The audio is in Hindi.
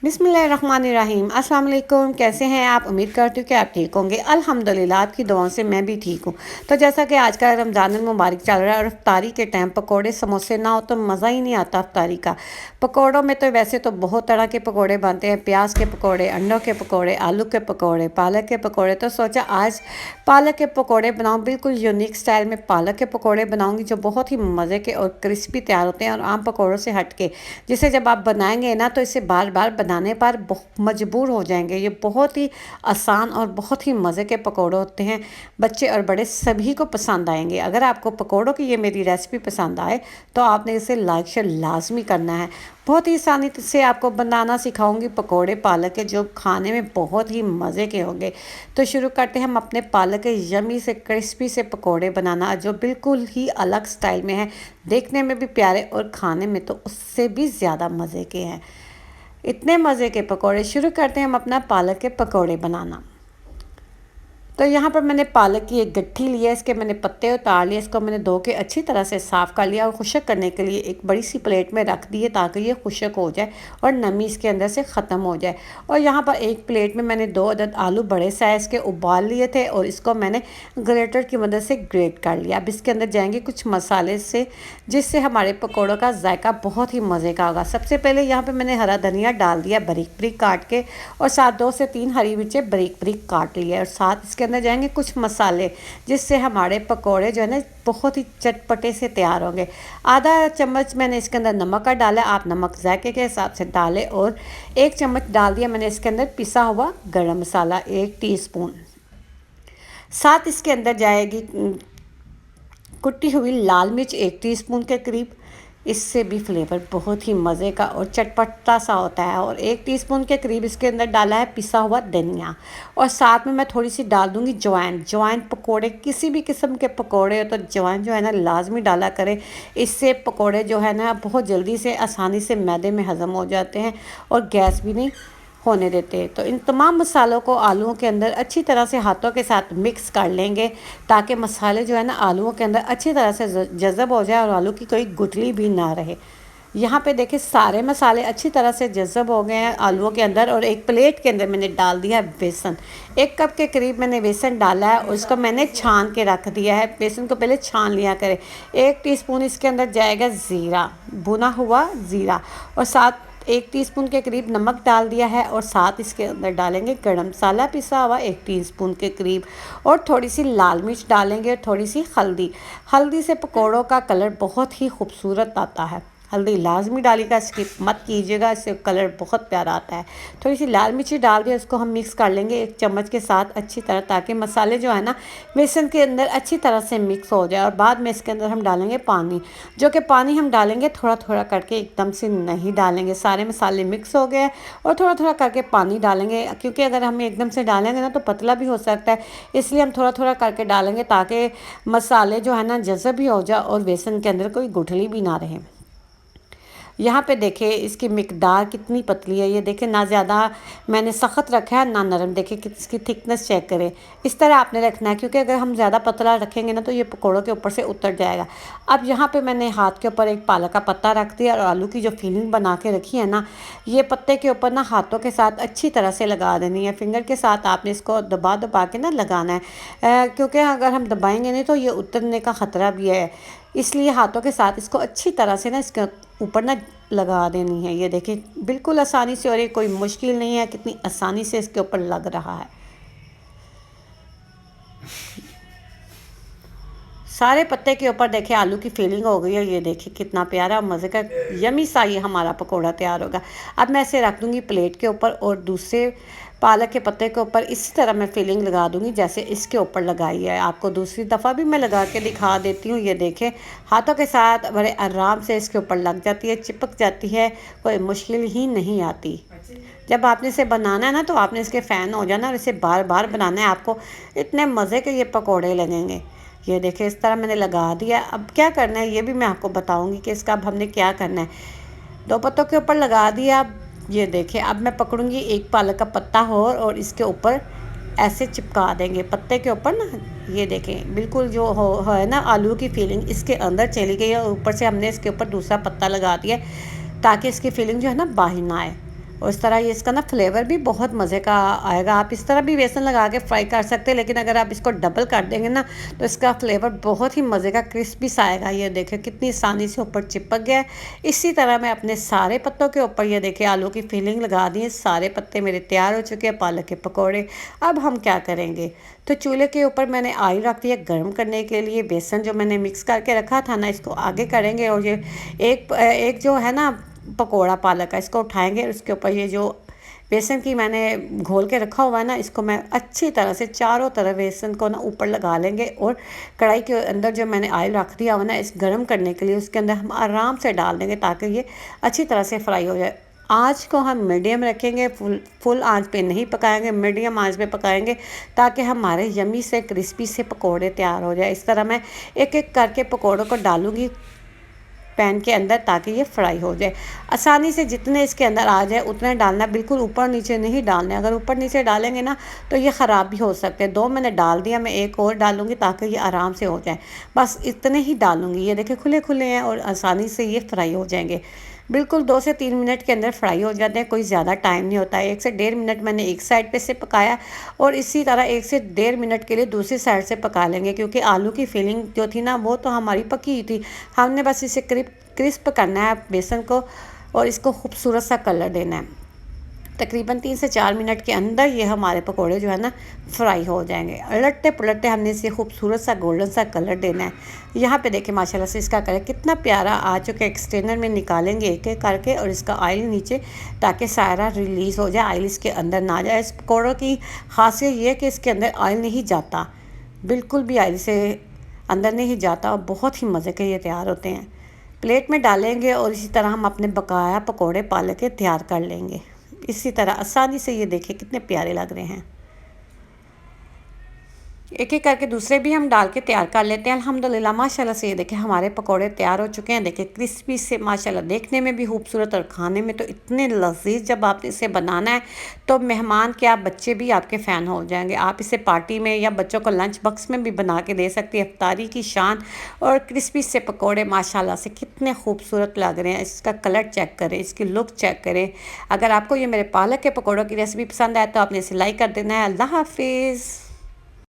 बिस्मिल्लाहिर्रहमानिर्रहीम। अस्सलाम वालेकुम। कैसे हैं आप? उम्मीद करती हूँ कि आप ठीक होंगे। अल्हम्दुलिल्लाह आपकी दुआओं से मैं भी ठीक हूँ। तो जैसा कि आज का रमज़ान मुबारक चल रहा है और इफ्तारी के टाइम पकोड़े समोसे ना हो तो मज़ा ही नहीं आता इफ्तारी का। पकोड़ों में तो वैसे तो बहुत तरह के पकोड़े बनते हैं, प्याज के पकोड़े, अंडों के पकोड़े, आलू के पकोड़े, पालक के पकोड़े। तो सोचा आज पालक के पकोड़े बनाऊँ। बिल्कुल यूनिक स्टाइल में पालक के पकोड़े बनाऊँगी जो बहुत ही मज़े के और क्रिस्पी तैयार होते हैं और आम पकोड़ों से हट के, जिसे जब आप बनाएंगे ना तो इसे बार बार बनाने पर मजबूर हो जाएंगे। ये बहुत ही आसान और बहुत ही मज़े के पकोड़े होते हैं। बच्चे और बड़े सभी को पसंद आएंगे। अगर आपको पकोड़ों की ये मेरी रेसिपी पसंद आए तो आपने इसे लाइक शेयर लाजमी करना है। बहुत ही आसानी से आपको बनाना सिखाऊंगी पकोड़े पालक के, जो खाने में बहुत ही मज़े के होंगे। तो शुरू करते हैं हम अपने पालक के यमी से क्रिस्पी से पकोड़े बनाना, जो बिल्कुल ही अलग स्टाइल में है, देखने में भी प्यारे और खाने में तो उससे भी ज़्यादा मज़े के हैं। इतने मज़े के पकोड़े। शुरू करते हैं हम अपना पालक के पकोड़े बनाना। तो यहाँ पर मैंने पालक की एक गट्ठी ली है, इसके मैंने पत्ते उतार लिए, इसको मैंने धो के अच्छी तरह से साफ़ कर लिया और खुशक करने के लिए एक बड़ी सी प्लेट में रख दी है ताकि ये खुशक हो जाए और नमी इसके अंदर से ख़त्म हो जाए। और यहाँ पर एक प्लेट में मैंने 2 अदद आलू बड़े साइज़ के उबाल लिए थे और इसको मैंने ग्रेटर की मदद से ग्रेट कर लिया। अब इसके अंदर जाएंगे कुछ मसाले से, जिससे हमारे पकौड़ों का जायका बहुत ही मज़े का होगा। सबसे पहले यहाँ पर मैंने हरा धनिया डाल दिया बारीक बारीक काट के, और साथ 2 से 3 हरी मिर्चें बारीक बारीक काट ली है। और साथ इसके अंदर जाएंगे कुछ मसाले, जिससे हमारे पकोड़े जो है ना बहुत ही चटपटे से तैयार होंगे। आधा चम्मच मैंने इसके अंदर नमक का डाला, आप नमक जायके के हिसाब से डालें। और 1 चम्मच डाल दिया मैंने इसके अंदर पिसा हुआ गरम मसाला 1 टीस्पून। साथ इसके अंदर जाएगी कुटी हुई लाल मिर्च 1 टीस्पून के करीब। इससे भी फ्लेवर बहुत ही मज़े का और चटपटा सा होता है। और 1 टीस्पून के करीब इसके अंदर डाला है पिसा हुआ धनिया। और साथ में मैं थोड़ी सी डाल दूँगी जवाइन। जवाइन पकोड़े, किसी भी किस्म के पकोड़े हो तो जवाइन जो है ना लाजमी डाला करें। इससे पकोड़े जो है ना बहुत जल्दी से आसानी से मैदे में हज़म हो जाते हैं और गैस भी नहीं होने देते। तो इन तमाम मसालों को आलूओं के अंदर अच्छी तरह से हाथों के साथ मिक्स कर लेंगे, ताकि मसाले जो है ना आलूओं के अंदर अच्छी तरह से जज़ब हो जाए और आलू की कोई गुठली भी ना रहे। यहाँ पे देखिए सारे मसाले अच्छी तरह से जज़ब हो गए हैं आलूओं के अंदर। और एक प्लेट के अंदर मैंने डाल दिया बेसन। 1 कप के करीब मैंने बेसन डाला है और उसको मैंने छान के रख दिया है। बेसन को पहले छान लिया करें। 1 टीस्पून इसके अंदर जाएगा ज़ीरा, भुना हुआ ज़ीरा। और साथ 1 टीस्पून के करीब नमक डाल दिया है। और साथ इसके अंदर डालेंगे गरम मसाला पिसा हुआ 1 टीस्पून के करीब। और थोड़ी सी लाल मिर्च डालेंगे और थोड़ी सी हल्दी। हल्दी से पकोड़ों का कलर बहुत ही खूबसूरत आता है। हल्दी लाजमी डालिएगा, स्किप मत कीजिएगा, इससे कलर बहुत प्यारा आता है। थोड़ी सी लाल मिर्ची डाल दिया, इसको हम मिक्स कर लेंगे 1 चम्मच के साथ अच्छी तरह, ताकि मसाले जो है ना बेसन के अंदर अच्छी तरह से मिक्स हो जाए। और बाद में इसके अंदर हम डालेंगे पानी, जो कि पानी हम डालेंगे थोड़ा थोड़ा करके, एकदम से नहीं डालेंगे। सारे मसाले मिक्स हो गए और थोड़ा थोड़ा करके पानी डालेंगे, क्योंकि अगर हम एकदम से डालेंगे ना तो पतला भी हो सकता है, इसलिए हम थोड़ा थोड़ा करके डालेंगे ताकि मसाले जो है ना जज़ब भी हो जाए और बेसन के अंदर कोई गुठली भी ना रहे। यहाँ पे देखिए इसकी मिकदार कितनी पतली है। ये देखिए ना ज़्यादा मैंने सख्त रखा है ना नरम। देखिए कि इसकी थिकनेस चेक करें, इस तरह आपने रखना है, क्योंकि अगर हम ज़्यादा पतला रखेंगे ना तो ये पकौड़ों के ऊपर से उतर जाएगा। अब यहाँ पे मैंने हाथ के ऊपर एक पालक का पत्ता रख दिया और आलू की जो फिलिंग बना के रखी है ना, ये पत्ते के ऊपर ना हाथों के साथ अच्छी तरह से लगा देनी है। फिंगर के साथ आपने इसको दबा दबा के ना लगाना है, क्योंकि अगर हम दबाएंगे नहीं तो ये उतरने का ख़तरा भी है। इसलिए हाथों के साथ इसको अच्छी तरह से ना इसके ऊपर ना लगा देनी है। ये देखिए बिल्कुल आसानी से, और ये कोई मुश्किल नहीं है, कितनी आसानी से इसके ऊपर लग रहा है। सारे पत्ते के ऊपर देखिए आलू की फीलिंग हो गई है। ये देखिए कितना प्यारा मज़े का यमी सा ये हमारा पकोड़ा तैयार होगा। अब मैं इसे रख दूँगी प्लेट के ऊपर और दूसरे पालक के पत्ते के ऊपर इसी तरह मैं फीलिंग लगा दूँगी जैसे इसके ऊपर लगाई है। आपको दूसरी दफ़ा भी मैं लगा के दिखा देती हूँ। ये देखें हाथों के साथ बड़े आराम से इसके ऊपर लग जाती है, चिपक जाती है, कोई मुश्किल ही नहीं आती। जब आपने इसे बनाना है ना तो आपने इसके फ़ैन हो जाना और इसे बार बार बनाना है। आपको इतने मज़े के ये पकौड़े लगेंगे। ये देखिए इस तरह मैंने लगा दिया। अब क्या करना है ये भी मैं आपको बताऊंगी कि इसका अब हमने क्या करना है। 2 पत्तों के ऊपर लगा दिया। ये देखिए अब मैं पकड़ूंगी एक पालक का पत्ता और इसके ऊपर ऐसे चिपका देंगे पत्ते के ऊपर ना। ये देखें बिल्कुल जो है ना आलू की फीलिंग इसके अंदर चली गई है और ऊपर से हमने इसके ऊपर दूसरा पत्ता लगा दिया ताकि इसकी फीलिंग जो है ना बाहर ना आए। और इस तरह ये इसका ना फ्लेवर भी बहुत मज़े का आएगा। आप इस तरह भी बेसन लगा के फ्राई कर सकते हैं, लेकिन अगर आप इसको डबल कर देंगे ना तो इसका फ्लेवर बहुत ही मज़े का क्रिस्पी सा आएगा। ये देखिए कितनी आसानी से ऊपर चिपक गया है। इसी तरह मैं अपने सारे पत्तों के ऊपर ये देखिए आलू की फिलिंग लगा दी है। सारे पत्ते मेरे तैयार हो चुके हैं, पालक के पकौड़े। अब हम क्या करेंगे, तो चूल्हे के ऊपर मैंने ऑयल रख दिया गर्म करने के लिए। बेसन जो मैंने मिक्स करके रखा था ना, इसको आगे करेंगे और ये एक जो है ना पकोड़ा पालक का, इसको उठाएंगे और उसके ऊपर ये जो बेसन की मैंने घोल के रखा हुआ है ना, इसको मैं अच्छी तरह से चारों तरफ बेसन को ना ऊपर लगा लेंगे। और कढ़ाई के अंदर जो मैंने ऑयल रख दिया हुआ ना इस गर्म करने के लिए, उसके अंदर हम आराम से डाल देंगे ताकि ये अच्छी तरह से फ्राई हो जाए। आँच को हम मीडियम रखेंगे, फुल आंच पे नहीं पकाएंगे, मीडियम आंच पे पकाएंगे ताकि हमारे यमी से क्रिस्पी से पकोड़े तैयार हो जाए। इस तरह मैं एक एक करके पकोड़ों को डालूंगी पैन के अंदर ताकि ये फ्राई हो जाए आसानी से। जितने इसके अंदर आ जाए उतने डालना, बिल्कुल ऊपर नीचे नहीं डालने। अगर ऊपर नीचे डालेंगे ना तो ये ख़राब भी हो सकते हैं। 2 मैंने डाल दिया, मैं एक और डालूंगी ताकि ये आराम से हो जाए। बस इतने ही डालूंगी। ये देखिए खुले खुले हैं और आसानी से ये फ्राई हो जाएंगे। बिल्कुल 2 से 3 मिनट के अंदर फ्राई हो जाते हैं, कोई ज़्यादा टाइम नहीं होता है। 1 से 1.5 मिनट मैंने एक साइड पे से पकाया और इसी तरह 1 से 1.5 मिनट के लिए दूसरी साइड से पका लेंगे, क्योंकि आलू की फिलिंग जो थी ना वो तो हमारी पकी हुई थी। हमने बस इसे क्रिस्प करना है बेसन को और इसको खूबसूरत सा कलर देना है। तकरीबन 3 से 4 मिनट के अंदर ये हमारे पकोड़े जो है ना फ्राई हो जाएंगे। उलटते पुलटते हमने इसे खूबसूरत सा गोल्डन सा कलर देना है। यहाँ पे देखिए माशाल्लाह से इसका कलर कितना प्यारा आ चुका है। एक्सटेनर में निकालेंगे एक एक करके और इसका ऑयल नीचे, ताकि सारा रिलीज़ हो जाए, ऑयल इसके अंदर ना जाए। इस पकौड़ों की खासियत ये है कि इसके अंदर ऑयल नहीं जाता, बिल्कुल भी ऑयल से अंदर नहीं जाता और बहुत ही मज़े के ये तैयार होते हैं। प्लेट में डालेंगे और इसी तरह हम अपने बकाया पकोड़े पालक के तैयार कर लेंगे। इसी तरह आसानी से। ये देखिए कितने प्यारे लग रहे हैं। एक एक करके दूसरे भी हम डाल के तैयार कर लेते हैं। अल्हम्दुलिल्लाह माशाल्लाह से ये देखिए हमारे पकोड़े तैयार हो चुके हैं। देखिए क्रिस्पी से माशाल्लाह, देखने में भी खूबसूरत और खाने में तो इतने लजीज। जब आप इसे बनाना है तो मेहमान क्या, बच्चे भी आपके फ़ैन हो जाएंगे। आप इसे पार्टी में या बच्चों को लंच बॉक्स में भी बना के दे सकती है। इफ्तारी की शान। और क्रिस्पी से पकोड़े माशाल्लाह से कितने खूबसूरत लग रहे हैं। इसका कलर चेक करें, इसकी लुक चेक करें। अगर आपको ये मेरे पालक के पकौड़ों की रेसिपी पसंद आए तो आपने इसे लाइक कर देना है। अल्लाह हाफिज़।